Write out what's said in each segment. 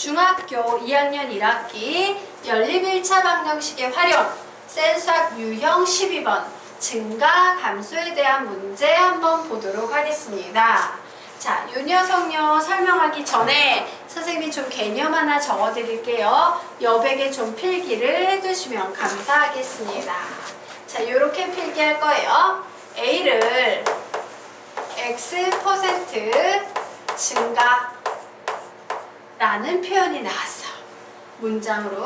중학교 2학년 1학기 연립 1차 방정식의 활용 센수학 유형 12번 증가 감소에 대한 문제 한번 보도록 하겠습니다. 자, 이 녀석요 설명하기 전에 선생님이 좀 개념 하나 적어 드릴게요. 여백에 좀 필기를 해두시면 감사하겠습니다. 자, 이렇게 필기할 거예요. A를 X% 증가 라는 표현이 나왔어. 문장으로.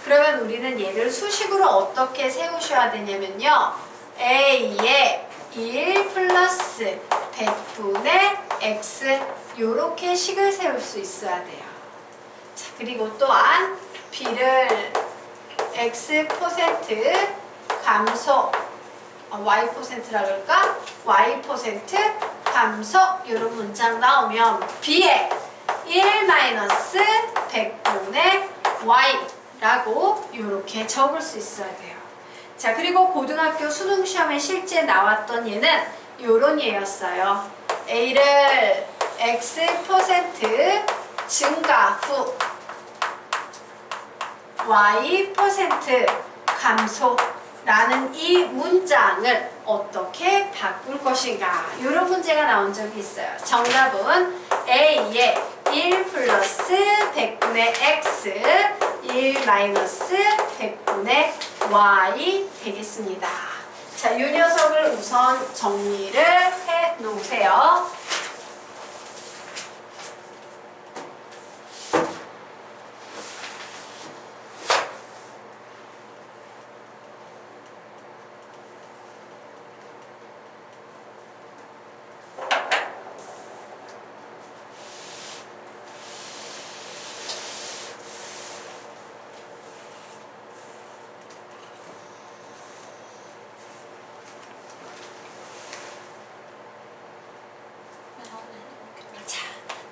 그러면 우리는 얘를 수식으로 어떻게 세우셔야 되냐면요. A에 1 플러스 100분의 X 요렇게 식을 세울 수 있어야 돼요. 자, 그리고 또한 B를 X% 감소 Y%라 그럴까? Y% 감소 이런 문장 나오면 B에 1-100분의 y라고 이렇게 적을 수 있어야 돼요. 자, 그리고 고등학교 수능시험에 실제 나왔던 얘는 요런 얘였어요. A를 X% 증가 후 Y% 감소라는 이 문장을 어떻게 바꿀 것인가 이런 문제가 나온 적이 있어요. 정답은 A에 1 플러스 100분의 X 1 마이너스 100분의 Y 되겠습니다. 자, 이 녀석을 우선 정리를 해 놓으세요.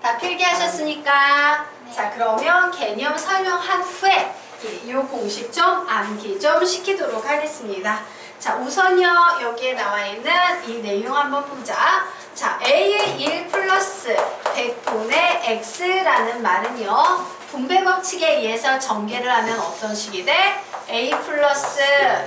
다 필기하셨으니까 자, 그러면 개념 설명한 후에 이 공식 좀 암기 좀 시키도록 하겠습니다. 자, 우선요 여기에 나와 있는 이 내용 한번 보자. 자, A의 1 플러스 100분의 X라는 말은요 분배 법칙에 의해서 전개를 하면 어떤 식이 돼? A 플러스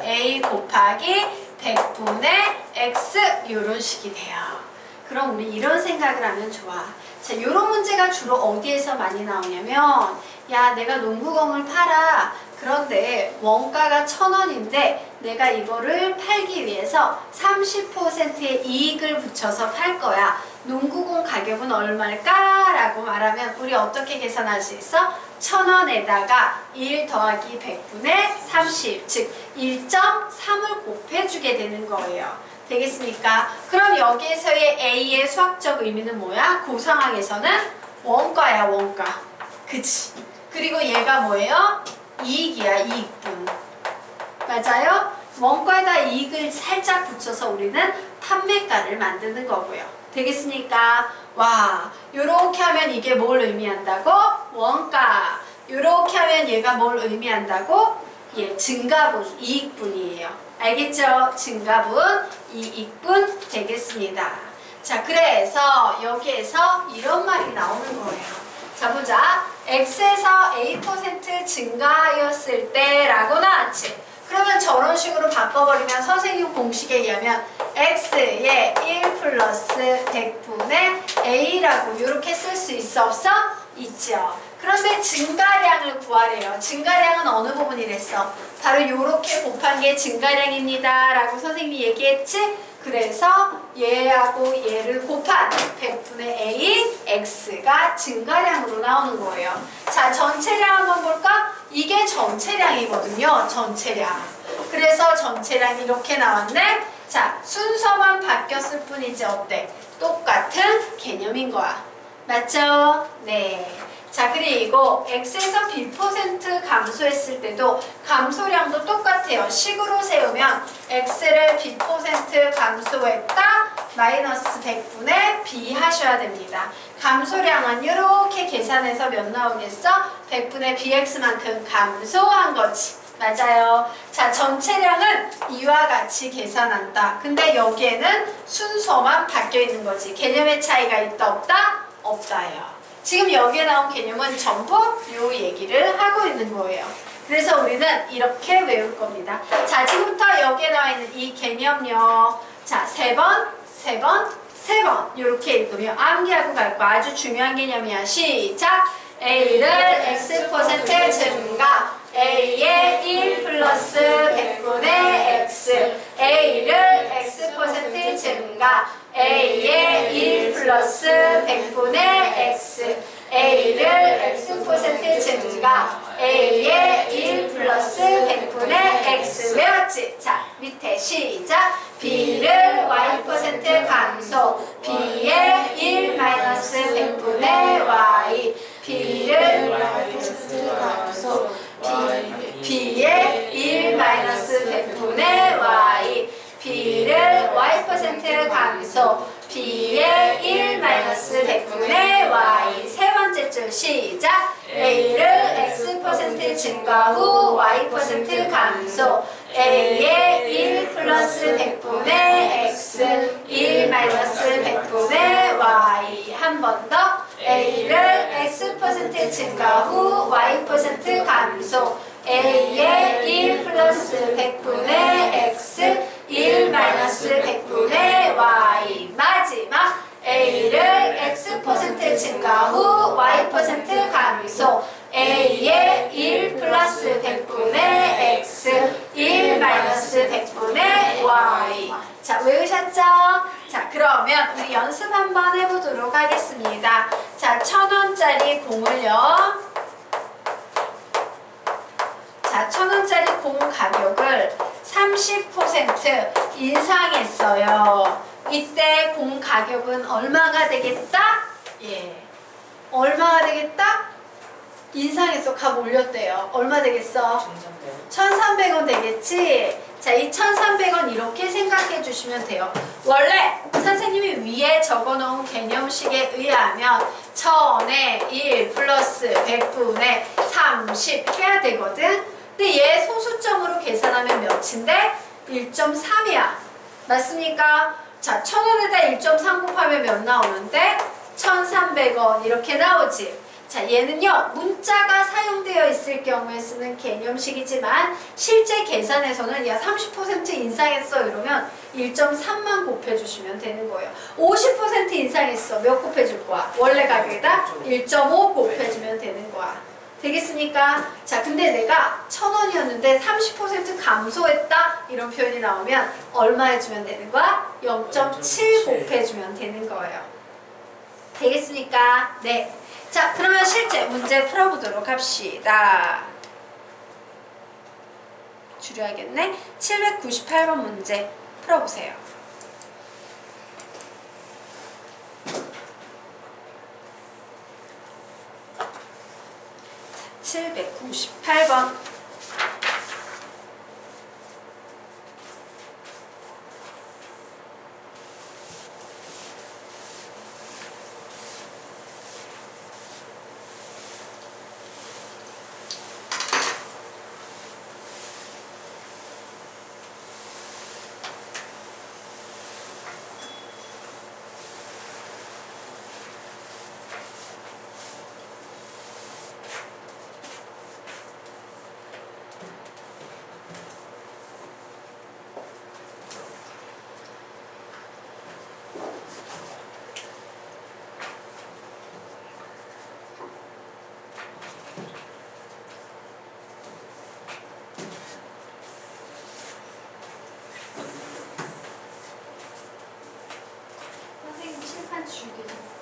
A 곱하기 100분의 X 이런 식이 돼요. 그럼 우리 이런 생각을 하면 좋아. 자, 이런 문제가 주로 어디에서 많이 나오냐면 야, 내가 농구공을 팔아. 그런데 원가가 1,000원인데 내가 이거를 팔기 위해서 30%의 이익을 붙여서 팔 거야. 농구공 가격은 얼마일까? 라고 말하면 우리 어떻게 계산할 수 있어? 1,000원에다가 1 더하기 100분의 30, 즉 1.3을 곱해주게 되는 거예요. 되겠습니까? 그럼 여기에서의 A의 수학적 의미는 뭐야? 그 상황에서는 원가야, 원가. 그치? 그리고 얘가 뭐예요? 이익이야, 이익분. 맞아요? 원가에다 이익을 살짝 붙여서 우리는 판매가를 만드는 거고요. 되겠습니까? 와, 요렇게 하면 이게 뭘 의미한다고? 원가. 요렇게 하면 얘가 뭘 의미한다고? 예, 증가분, 이익분이에요. 알겠죠? 증가분, 이익분 되겠습니다. 자, 그래서 여기에서 이런 말이 나오는 거예요. 자, 보자. X에서 A% 증가하였을 때 라고 나왔지. 그러면 저런 식으로 바꿔버리면 선생님 공식에 의하면 X에 1 플러스 100분의 A라고 이렇게 쓸 수 있어 없어? 있죠. 그런데 증가량을 구하래요. 증가량은 어느 부분이랬어? 바로 이렇게 곱한 게 증가량입니다. 라고 선생님이 얘기했지? 그래서 얘하고 얘를 곱한 100분의 A, X가 증가량으로 나오는 거예요. 자, 전체량 한번 볼까? 이게 전체량이거든요. 전체량. 그래서 전체량이 이렇게 나왔네? 자, 순서만 바뀌었을 뿐이지 어때? 똑같은 개념인 거야. 맞죠? 네. 자, 그리고 X에서 B% 감소했을 때도 감소량도 똑같아요. 식으로 세우면 X를 B% 감소했다 마이너스 100분의 B 하셔야 됩니다. 감소량은 이렇게 계산해서 몇 나오겠어? 100분의 BX만큼 감소한 거지. 맞아요. 자, 전체량은 이와 같이 계산한다. 근데 여기에는 순서만 바뀌어 있는 거지. 개념의 차이가 있다 없다? 없다요. 지금 여기에 나온 개념은 전부 요 얘기를 하고 있는 거예요. 그래서 우리는 이렇게 외울 겁니다. 자, 지금부터 여기에 나와 있는 이 개념요. 자, 세 번, 이렇게 읽으면 암기하고 갈 거 아주 중요한 개념이야. 시작! A를 X% 증가 A의 1 플러스 100분의 X A를 X% 증가 A의 1 플러스 100분의 X A를 X% 증가 A의 1 플러스 100분의 X 외웠지? 자, 밑에 시작! B를 Y% 감소 B의 1 마이너스 100분의 Y B를 Y% 감소 B의 1 마이너스 100분의 Y B를 Y% 감소 B의 1 마이너스 100분의 Y 세 번째 줄 시작 A를 X% 증가 후 Y% 감소 A의 1 플러스 100분의 X 1 마이너스 100분의 Y 한 번 더 A를 X% 증가 후 Y% 감소 A의 1 플러스 100분의 X 1 마이너스 100분의 Y 마지막 A를 X% 증가 후 Y% 감소 A의 1 플러스 100분의 X 1 마이너스 100분의 Y 자, 외우셨죠? 자, 그러면 우리 연습 한번 해보도록 하겠습니다. 자, 1,000원짜리 공을요. 자, 1,000원짜리 공 가격을 30% 인상했어요. 이때 공 가격은 얼마가 되겠다? 예. 얼마가 되겠다? 인상해서 값 올렸대요. 얼마 되겠어? 1,300원 되겠지? 자, 이 1,300원 이렇게 생각해 주시면 돼요. 원래 선생님이 위에 적어놓은 개념식에 의하면 1,000에 1 플러스 100분의 30 해야 되거든? 근데 얘 소수점으로 계산하면 몇인데? 1.3이야. 맞습니까? 자, 1,000원에다 1.3 곱하면 몇 나오는데? 1,300원 이렇게 나오지. 자, 얘는요 문자가 사용되어 있을 경우에 쓰는 개념식이지만 실제 계산에서는 야 30% 인상했어 이러면 1.3만 곱해주시면 되는 거예요. 50% 인상했어 몇 곱해줄 거야? 원래 가격에다 1.5 곱해주면 되는 거야. 되겠습니까? 자, 근데 내가 1,000원이었는데 30% 감소했다 이런 표현이 나오면 얼마 해주면 되는 거야? 0.7 곱해주면 되는 거예요. 되겠습니까? 네. 자, 그러면 실제 문제 풀어보도록 합시다. 줄여야겠네. 798번 문제 풀어보세요. 798번 선생님 칠판 줄기 좀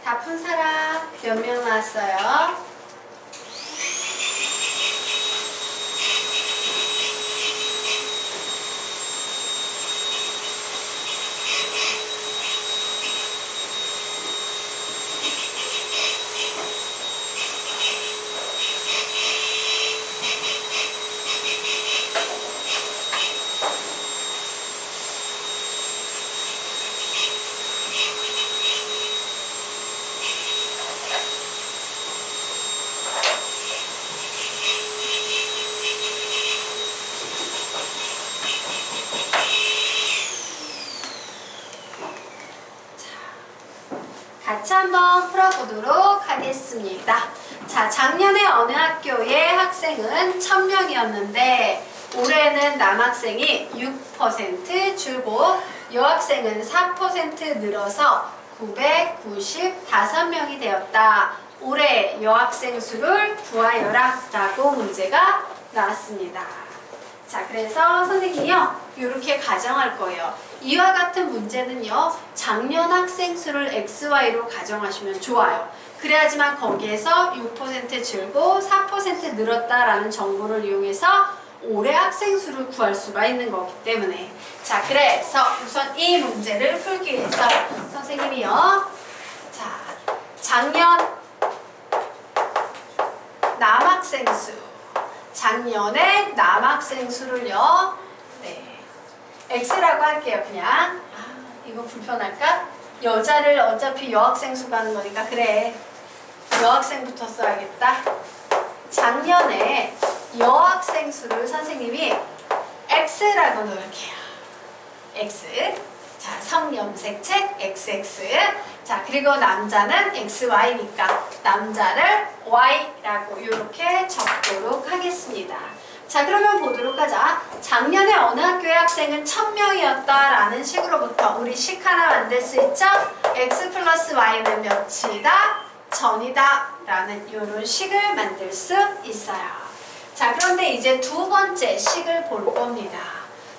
다 푼 사람 몇 명 나왔어요? 한번 풀어보도록 하겠습니다. 자, 작년에 어느 학교의 학생은 1000명이었는데 올해는 남학생이 6% 줄고 여학생은 4% 늘어서 995명이 되었다. 올해 여학생 수를 구하여라 라고 문제가 나왔습니다. 자, 그래서 선생님이요 이렇게 가정할 거예요. 이와 같은 문제는요 작년 학생 수를 XY로 가정하시면 좋아요. 그래야지만 거기에서 6% 줄고 4% 늘었다라는 정보를 이용해서 올해 학생 수를 구할 수가 있는 거기 때문에. 자, 그래서 우선 이 문제를 풀기 위해서 선생님이요 자, 작년 남학생 수, 작년에 남학생 수를요 네, X라고 할게요. 그냥 이거 불편할까? 여자를 어차피 여학생 수가 하는 거니까 그래 여학생부터 써야겠다. 작년에 여학생 수를 선생님이 X라고 넣을게요. X. 자, 성염색책 XX. 자, 그리고 남자는 XY니까 남자를 Y라고 이렇게 적도록 하겠습니다. 자, 그러면 보도록 하자. 작년에 어느 학교의 학생은 1000명이었다라는 식으로부터 우리 식 하나 만들 수 있죠? X 플러스 Y는 몇이다? 전이다 라는 이런 식을 만들 수 있어요. 자, 그런데 이제 두 번째 식을 볼 겁니다.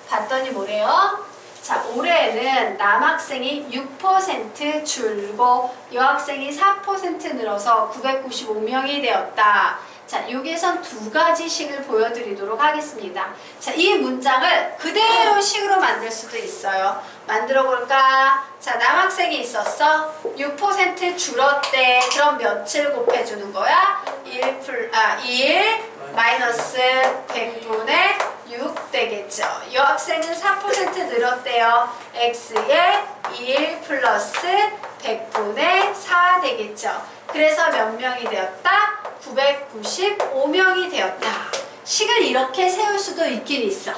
봤더니 뭐래요? 자, 올해는 남학생이 6% 줄고 여학생이 4% 늘어서 995명이 되었다. 자, 여기에선 두 가지 식을 보여드리도록 하겠습니다. 자, 이 문장을 그대로 식으로 만들 수도 있어요. 만들어 볼까? 자, 남학생이 있었어. 6% 줄었대. 그럼 몇을 곱해주는 거야? 1 마이너스 100분의 6 되겠죠. 여학생은 4% 늘었대요. x에 1 플러스 100분의 4 되겠죠. 그래서 몇 명이 되었다? 995명이 되었다. 식을 이렇게 세울 수도 있긴 있어.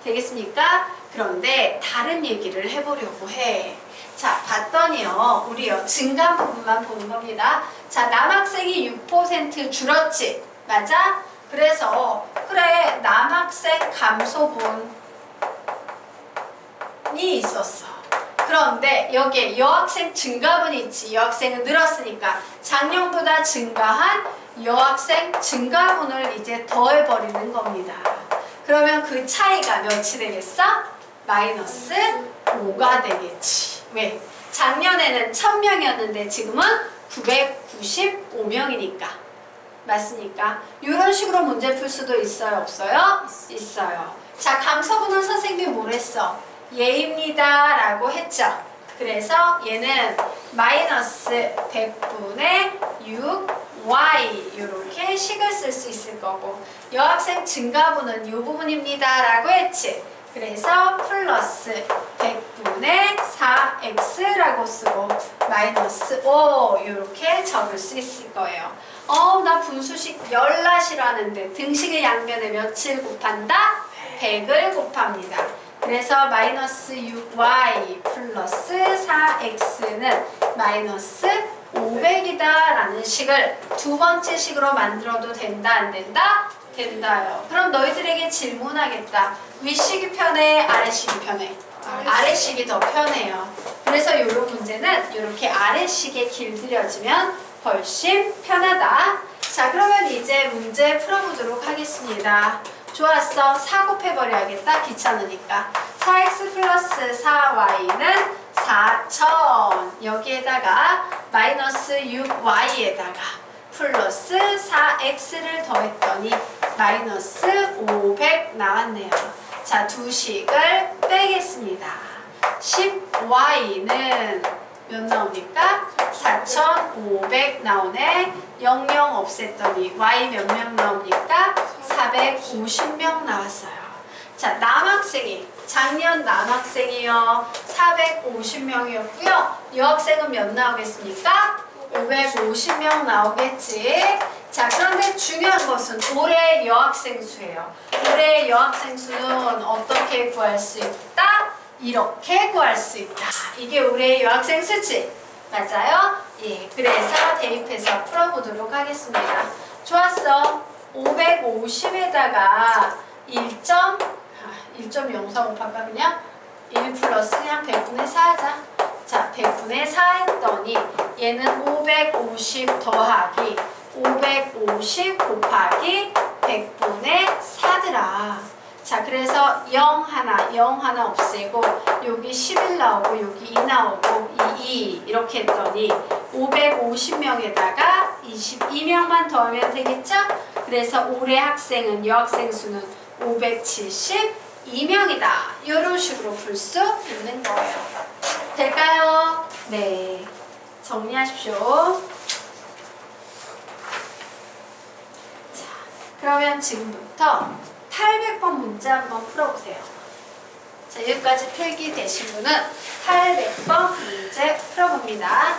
되겠습니까? 그런데 다른 얘기를 해보려고 해. 자, 봤더니요 우리요 증가 부분만 보는 겁니다. 자, 남학생이 6% 줄었지? 맞아? 그래서 그래 남학생 감소분이 있었어. 그런데 여기에 여학생 증가분이 있지. 여학생은 늘었으니까 작년보다 증가한 여학생 증가분을 이제 더해버리는 겁니다. 그러면 그 차이가 몇이 되겠어? 마이너스 5가 되겠지. 왜? 작년에는 1000명이었는데 지금은 995명이니까. 맞습니까? 이런 식으로 문제 풀 수도 있어요? 없어요? 있어요. 자, 감소분은 선생님이 뭘 했어? 얘입니다 라고 했죠. 그래서 얘는 마이너스 100분의 6y 이렇게 식을 쓸 수 있을 거고 여학생 증가분은 이 부분입니다 라고 했지. 그래서 플러스 100분의 4x라고 쓰고 마이너스 5 이렇게 적을 수 있을 거예요. 나 분수식 열라 싫어하는데 등식의 양면에 몇을 곱한다? 100을 곱합니다. 그래서 마이너스 6y 플러스 4x는 마이너스 500이다 라는 식을 두 번째 식으로 만들어도 된다 안 된다? 된다요. 그럼 너희들에게 질문하겠다. 윗식이 편해? 아래식이 편해? 아래식이 더 편해요. 그래서 이런 문제는 이렇게 아래식에 길들여지면 훨씬 편하다. 자, 그러면 이제 문제 풀어보도록 하겠습니다. 좋았어. 4 곱해버려야겠다. 귀찮으니까. 4x 플러스 4y는 4000. 여기에다가 마이너스 6y에다가 플러스 4x를 더했더니 마이너스 500 나왔네요. 자, 두 식을 빼겠습니다. 10y는 몇 나옵니까? 4500 나오네. 00 없앴더니 y 몇 명 나옵니까? 450명 나왔어요. 자, 남학생이 작년 남학생이요 450명이었고요. 여학생은 몇 나오겠습니까? 550명 나오겠지. 자, 그런데 중요한 것은 올해 여학생 수예요. 올해 여학생 수는 어떻게 구할 수 있다? 이렇게 구할 수 있다. 이게 올해 여학생 수지. 맞아요? 예, 그래서 대입해서 풀어보도록 하겠습니다. 좋았어. 550에다가 1.045 할까 그냥? 1 플러스 그냥 100분의 4 하자. 자, 100분의 4 했더니 얘는 550 더하기 550 곱하기 100분의 4더라. 자, 그래서 0 하나 없애고 여기 11 나오고 여기 2 나오고 2 이렇게 했더니 550명에다가 22명만 더하면 되겠죠? 그래서 올해 학생은 여학생 수는 572명이다. 이런 식으로 풀 수 있는 거예요. 될까요? 네. 정리하십시오. 자, 그러면 지금부터 800번 문제 한번 풀어보세요. 자, 여기까지 필기 되신 분은 800번 문제 풀어봅니다.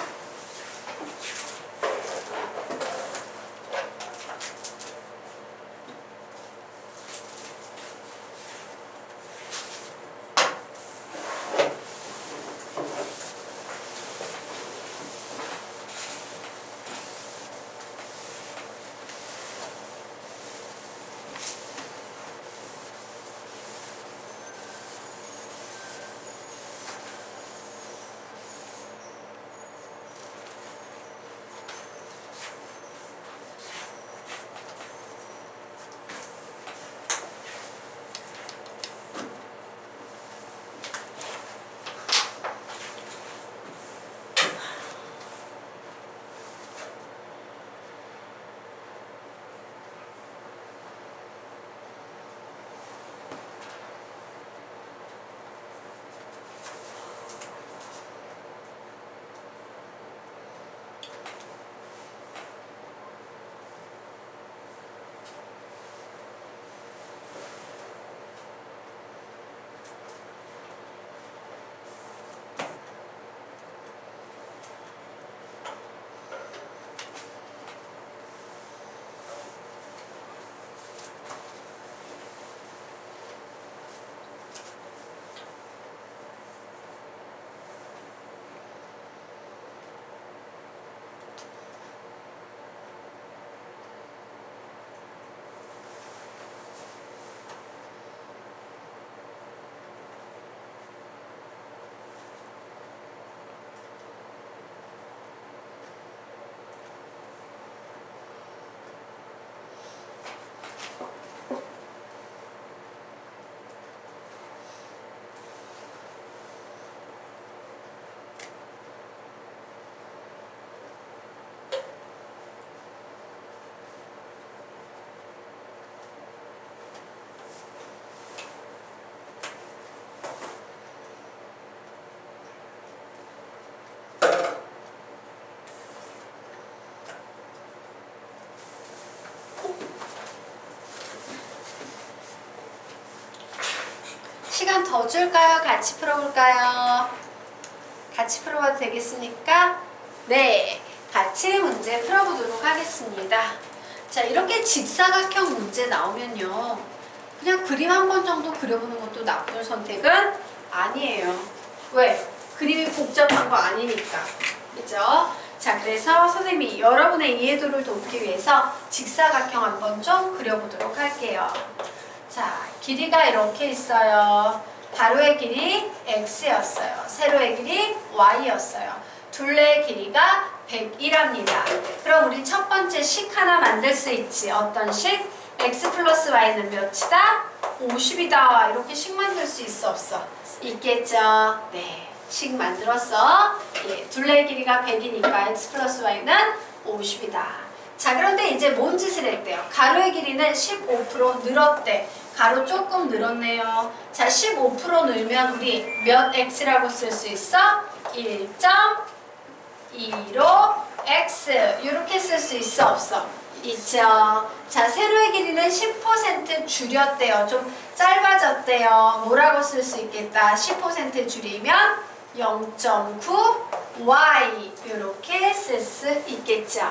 시간 더 줄까요? 같이 풀어볼까요? 같이 풀어봐도 되겠습니까? 네, 같이 문제 풀어보도록 하겠습니다. 자, 이렇게 직사각형 문제 나오면요, 그냥 그림 한 번 정도 그려보는 것도 나쁜 선택은 아니에요. 왜? 그림이 복잡한 거 아니니까. 그죠? 자, 그래서 선생님이 여러분의 이해도를 돕기 위해서 직사각형 한번 좀 그려보도록 할게요. 자, 길이가 이렇게 있어요. 가로의 길이 x였어요. 세로의 길이 y였어요. 둘레의 길이가 100이랍니다. 그럼 우리 첫 번째 식 하나 만들 수 있지. 어떤 식? x 플러스 y는 몇이다? 50이다. 이렇게 식 만들 수 있어 없어? 있겠죠? 네. 식 만들었어. 예, 둘레의 길이가 100이니까 x 플러스 y는 50이다. 자, 그런데 이제 뭔 짓을 했대요? 가로의 길이는 15% 늘었대. 가로 조금 늘었네요. 자, 15% 늘면 우리 몇 x라고 쓸 수 있어? 1.25x 이렇게 쓸 수 있어 없어? 있죠. 자, 세로의 길이는 10% 줄였대요. 좀 짧아졌대요. 뭐라고 쓸 수 있겠다? 10% 줄이면 0.9y 이렇게 쓸 수 있겠죠.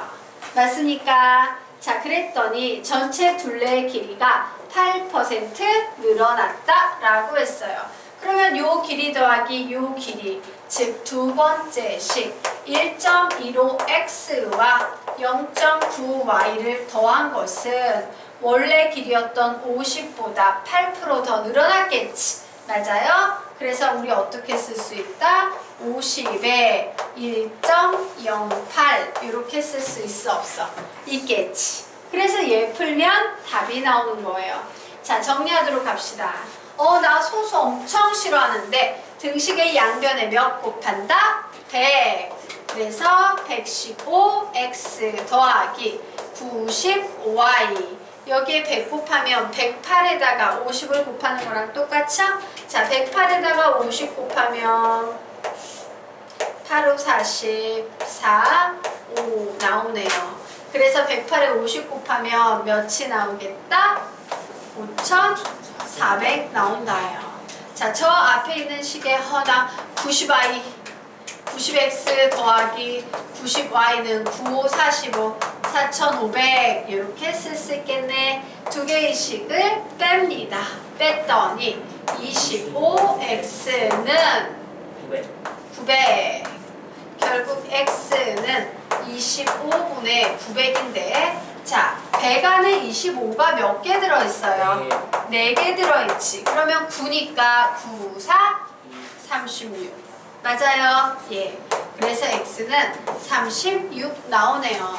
맞습니까? 자, 그랬더니 전체 둘레의 길이가 8% 늘어났다 라고 했어요. 그러면 요 길이 더하기 요 길이 즉 두 번째 식 1.15x와 0.9y를 더한 것은 원래 길이였던 50보다 8% 더 늘어났겠지. 맞아요? 그래서 우리 어떻게 쓸 수 있다? 50에 1.08 이렇게 쓸 수 있어 없어? 있겠지. 그래서 얘 풀면 답이 나오는 거예요. 자, 정리하도록 합시다. 나 소수 엄청 싫어하는데 등식의 양변에 몇 곱한다? 100. 그래서 115x 더하기 95y. 여기에 100 곱하면 108에다가 50을 곱하는 거랑 똑같죠? 자, 108에다가 50 곱하면 8, 5, 44, 5 나오네요. 그래서 108에 50 곱하면 몇이 나오겠다? 5,400 나온다요. 자, 저 앞에 있는 식의 허나 90y, 90x 더하기 90y는 95, 45, 4,500 이렇게 쓸 수 있겠네. 두 개의 식을 뺍니다. 뺐더니 25x는 900. 결국 x는 25분의 900인데 자, 100 안에 25가 몇 개 들어있어요? 4개 들어있지. 그러면 9니까 9, 4, 36. 맞아요? 예. 그래서 x는 36 나오네요.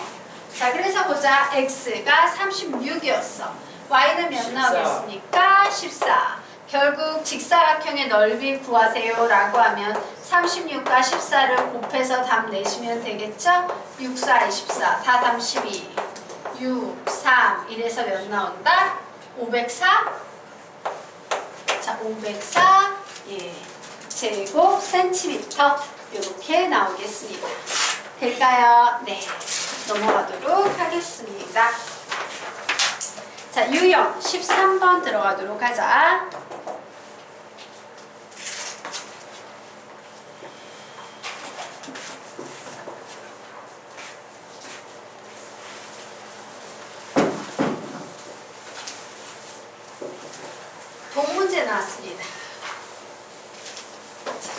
자, 그래서 보자. x가 36이었어. y는 몇 14. 나오겠습니까? 14. 결국 직사각형의 넓이 구하세요 라고 하면 36과 14를 곱해서 답 내시면 되겠죠? 6, 4, 24, 4, 3, 12, 6, 3 이래서 몇 나온다? 504? 자, 504 예, 제곱 센티미터 이렇게 나오겠습니다. 될까요? 네, 넘어가도록 하겠습니다. 자, 유형 13번 들어가도록 하자. 돈 문제 나왔습니다. 자,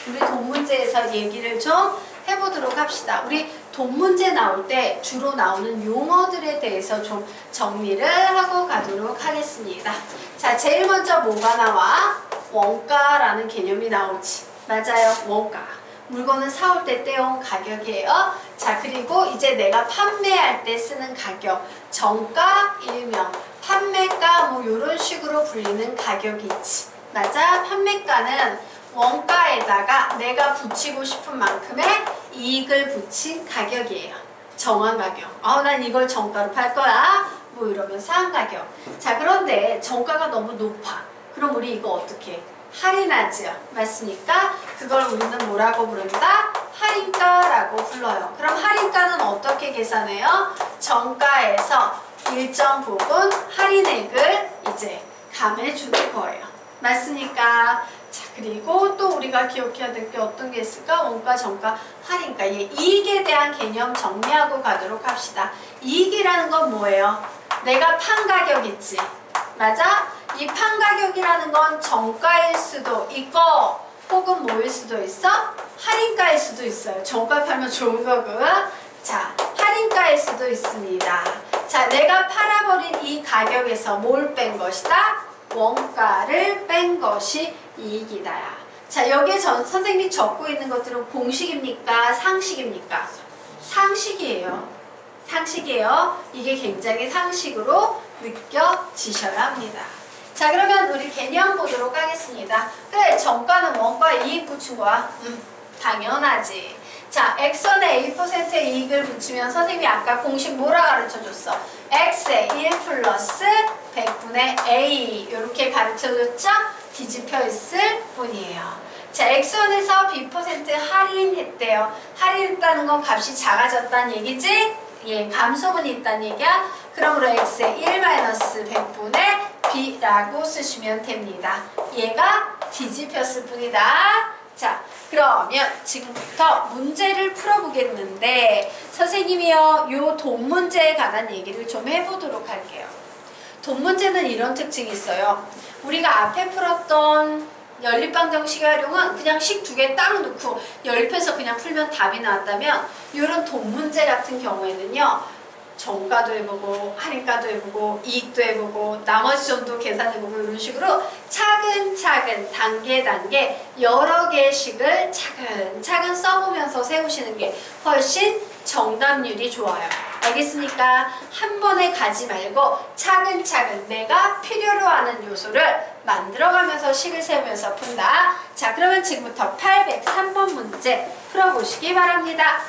우리 돈 문제에서 얘기를 좀 해보도록 합시다. 우리 돈 문제 나올 때 주로 나오는 용어들에 대해서 좀 정리를 하고 가도록 하겠습니다. 자, 제일 먼저 뭐가 나와? 원가라는 개념이 나오지. 맞아요, 원가. 물건을 사올 때 떼온 가격이에요. 자, 그리고 이제 내가 판매할 때 쓰는 가격, 정가, 일명, 판매가 뭐 이런 식으로 불리는 가격이 있지. 맞아? 판매가는 원가에다가 내가 붙이고 싶은 만큼의 이익을 붙인 가격이에요. 정한 가격. 난 이걸 정가로 팔 거야. 뭐 이러면서 한 가격. 자, 그런데 정가가 너무 높아. 그럼 우리 이거 어떻게 해? 할인하죠. 맞습니까? 그걸 우리는 뭐라고 부른다? 할인가라고 불러요. 그럼 할인가는 어떻게 계산해요? 정가에서 일정 부분 할인액을 이제 감해주는 거예요. 맞습니까? 자, 그리고 또 우리가 기억해야 될 게 어떤 게 있을까? 원가, 정가, 할인가. 이익에 대한 개념 정리하고 가도록 합시다. 이익이라는 건 뭐예요? 내가 판 가격 있지. 맞아? 이 판 가격이라는 건 정가일 수도 있고 혹은 뭐일 수도 있어? 할인가일 수도 있어요. 정가 팔면 좋은 거고요. 자, 할인가일 수도 있습니다. 자, 내가 팔아버린 이 가격에서 뭘 뺀 것이다? 원가를 뺀 것이 이익이다. 자, 여기에 선생님이 적고 있는 것들은 공식입니까? 상식입니까? 상식이에요. 상식이에요. 이게 굉장히 상식으로 느껴지셔야 합니다. 자, 그러면 우리 개념 보도록 하겠습니다. 그래, 정가는 원가 이익 붙인 거야. 당연하지. 자, x원에 1%의 이익을 붙이면 선생님이 아까 공식 뭐라 가르쳐줬어? x에 1 플러스 100분의 a 이렇게 가르쳐줬죠? 뒤집혀 있을 뿐이에요. 자, x1에서 b% 할인했대요. 할인했다는 건 값이 작아졌다는 얘기지? 예, 감소분이 있다는 얘기야. 그러므로 x에 1-100분의 b라고 쓰시면 됩니다. 얘가 뒤집혔을 뿐이다. 자, 그러면 지금부터 문제를 풀어보겠는데 선생님이요, 요 돈 문제에 관한 얘기를 좀 해보도록 할게요. 돈 문제는 이런 특징이 있어요. 우리가 앞에 풀었던 연립방정식의 활용은 그냥 식 두 개 딱 놓고 연립해서 그냥 풀면 답이 나왔다면 이런 돈 문제 같은 경우에는요. 정가도 해보고 할인가도 해보고 이익도 해보고 나머지 점도 계산해보고 이런 식으로 차근차근 단계 여러 개의 식을 차근차근 써보면서 세우시는 게 훨씬 정답률이 좋아요. 알겠습니까? 한 번에 가지 말고 차근차근 내가 필요로 하는 요소를 만들어가면서 식을 세우면서 푼다. 자, 그러면 지금부터 803번 문제 풀어보시기 바랍니다.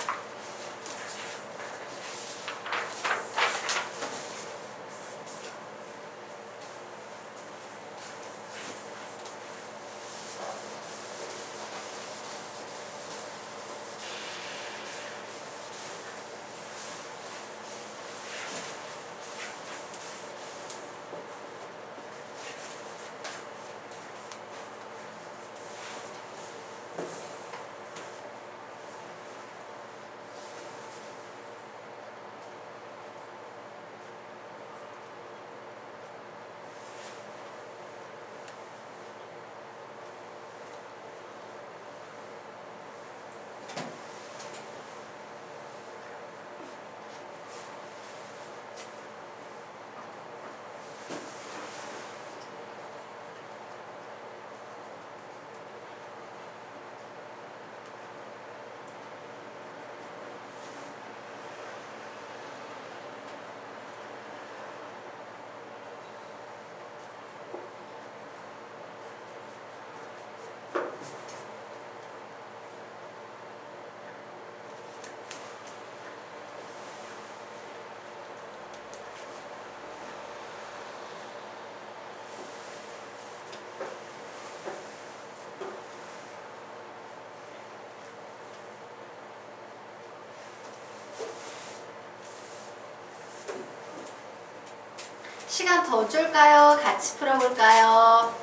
시간 더 줄까요? 같이 풀어볼까요?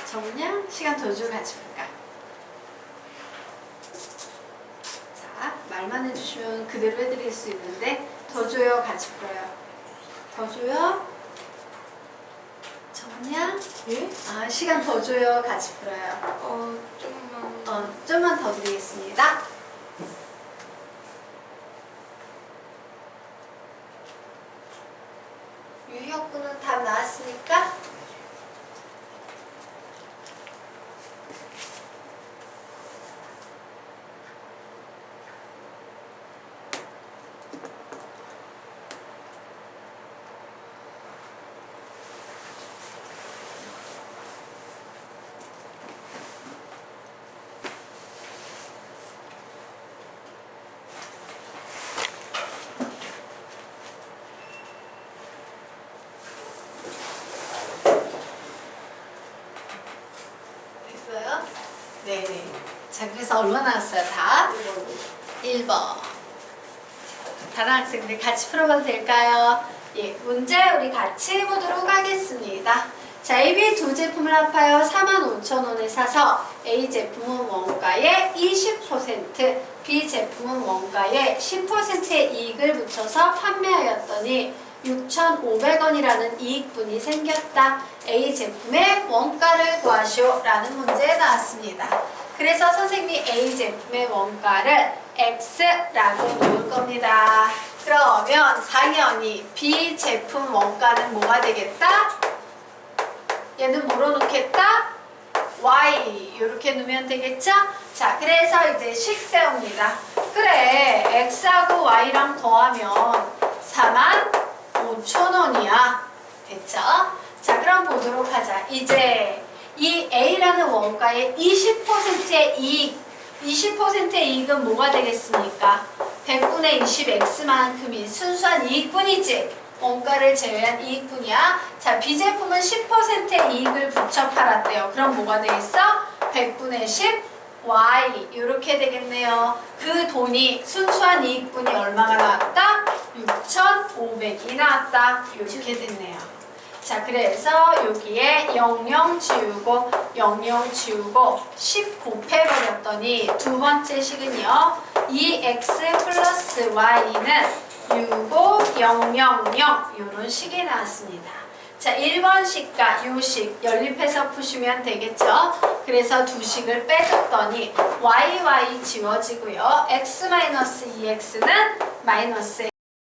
정량? 시간 더 주고 같이 풀까? 자, 말만 해주시면 그대로 해드릴 수 있는데 더 줘요? 같이 풀어요? 더 줘요? 정량? 예? 아, 시간 더 줘요? 같이 풀어요? 좀만 더 드리겠습니다. 유희혁군은 답 나왔습니까? 네네. 자, 그래서 얼마 나왔어요? 답? 1번. 다른 학생들 같이 풀어봐도 될까요? 예, 문제 우리 같이 해보도록 하겠습니다. 자, AB 두 제품을 합하여 45,000원에 사서 A 제품은 원가의 20%, B 제품은 원가의 10%의 이익을 붙여서 판매하였더니 6,500원이라는 이익분이 생겼다. A 제품의 원가를 구하시오 라는 문제에 나왔습니다. 그래서 선생님이 A 제품의 원가를 X라고 놓을 겁니다. 그러면 당연히 B 제품 원가는 뭐가 되겠다? 얘는 뭐로 놓겠다? Y 이렇게 놓으면 되겠죠? 자, 그래서 이제 식 세웁니다. 그래, X하고 Y랑 더하면 45,000원이야. 됐죠? 자, 그럼 보도록 하자. 이제 이 A라는 원가의 20%의 이익, 20%의 이익은 뭐가 되겠습니까? 100분의 20X만큼이 순수한 이익분이지. 원가를 제외한 이익분이야. 자, B제품은 10%의 이익을 붙여 팔았대요. 그럼 뭐가 되겠어? 100분의 10 Y 이렇게 되겠네요. 그 돈이 순수한 이익분이 얼마가 나왔다? 6,500이 나왔다. 이렇게 됐네요. 자, 그래서 여기에 00 지우고 00 지우고 10 곱해버렸더니 두 번째 식은요. 2x 플러스 y는 65000 이런 식이 나왔습니다. 자, 1번식과 요식 연립해서 푸시면 되겠죠? 그래서 두 식을 빼줬더니 y 지워지고요. x-2x는 마이너스